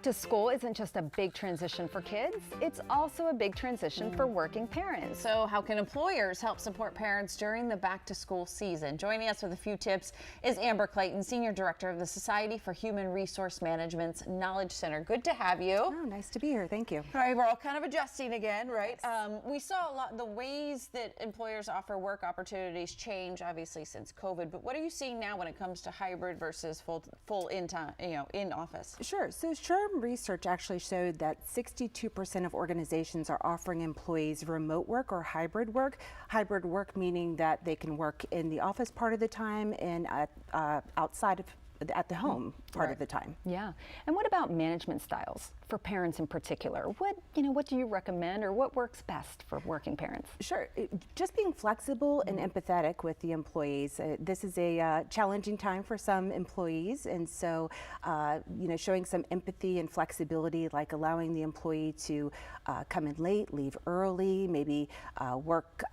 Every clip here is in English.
to school isn't just a big transition for kids, it's also a big transition for working parents. So how can employers help support parents during the back to school season? Joining us with a few tips is Amber Clayton, Senior Director of the Society for Human Resource Management's Knowledge Center. Good to have you. Oh, nice to be here. Thank you. All right, we're all kind of adjusting again, right? Yes. We saw a lot, the ways that employers offer work opportunities change, obviously, since COVID. But what are you seeing now when it comes to hybrid versus full in time, in office? Sure. So SHRM research actually showed that 62% of organizations are offering employees remote work or hybrid work. Hybrid work meaning that they can work in the office part of the time and outside of at the home part of the time. Yeah. And what about management styles for parents in particular? What do you recommend, or what works best for working parents? Sure. Just being flexible and empathetic with the employees. This is a challenging time for some employees, and so showing some empathy and flexibility, like allowing the employee to come in late, leave early, maybe work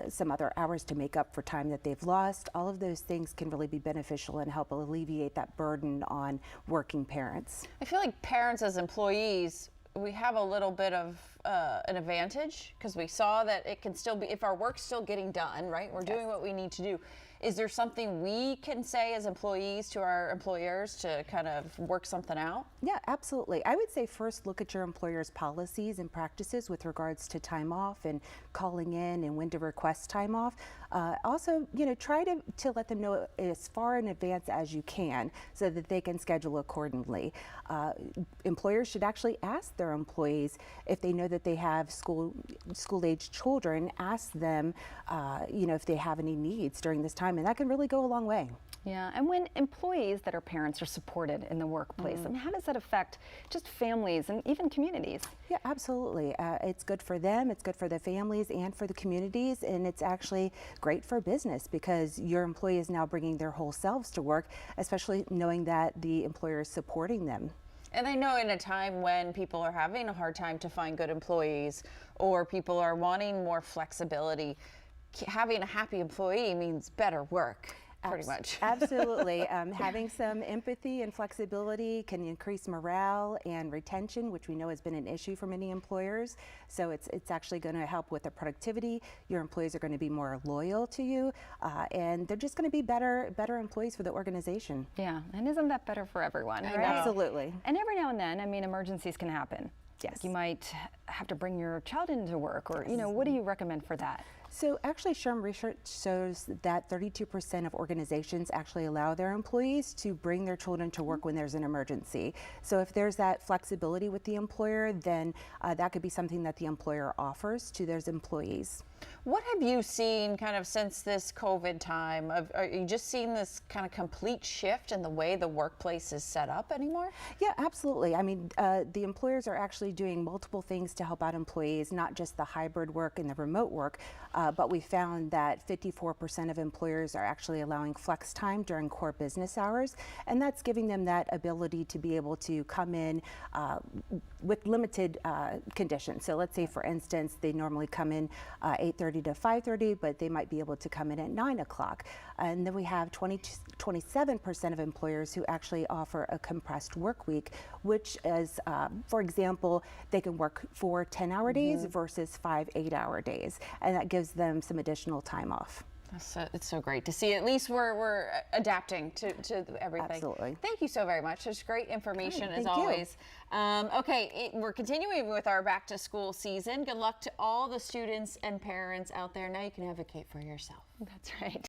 some other hours to make up for time that they've lost. All of those things can really be beneficial and help alleviate that burden on working parents. I feel like parents as employees, we have a little bit of an advantage because we saw that it can still be, if our work's still getting done, right? We're doing what we need to do. Is there something we can say as employees to our employers to kind of work something out? Yeah, absolutely. I would say first look at your employer's policies and practices with regards to time off and calling in and when to request time off. Also, try to let them know as far in advance as you can so that they can schedule accordingly. Employers should actually ask their employees if they know that they have school-age children. Ask them, if they have any needs during this time, and that can really go a long way. Yeah, and when employees that are parents are supported in the workplace, I mean, how does that affect just families and even communities? Yeah, absolutely. It's good for them, it's good for the families and for the communities, and it's actually great for business because your employee is now bringing their whole selves to work, especially knowing that the employer is supporting them. And I know in a time when people are having a hard time to find good employees or people are wanting more flexibility, having a happy employee means better work. Pretty much. Absolutely. Having some empathy and flexibility can increase morale and retention, which we know has been an issue for many employers. So it's actually going to help with the productivity. Your employees are going to be more loyal to you, and they're just going to be better employees for the organization. Yeah, and isn't that better for everyone? Right? Absolutely. And every now and then, I mean, emergencies can happen. Yes. You might have to bring your child into work, or what do you recommend for that? So actually, SHRM research shows that 32% of organizations actually allow their employees to bring their children to work when there's an emergency. So if there's that flexibility with the employer, then that could be something that the employer offers to their employees. What have you seen kind of since this COVID time? Are you just seeing this kind of complete shift in the way the workplace is set up anymore? Yeah, absolutely. I mean, the employers are actually doing multiple things to help out employees, not just the hybrid work and the remote work, but we found that 54% of employers are actually allowing flex time during core business hours, and that's giving them that ability to be able to come in with limited conditions. So let's say, for instance, they normally come in 8:30 to 5:30, but they might be able to come in at 9 o'clock. And then we have 27% of employers who actually offer a compressed work week, which is, for example, they can work 4 10-hour days versus 5 8-hour days, and that gives them some additional time off. It's so great to see. At least we're adapting to everything. Absolutely. Thank you so very much. There's great information as thank you. always. We're continuing with our back to school season. Good luck to all the students and parents out there. Now you can advocate for yourself. That's right.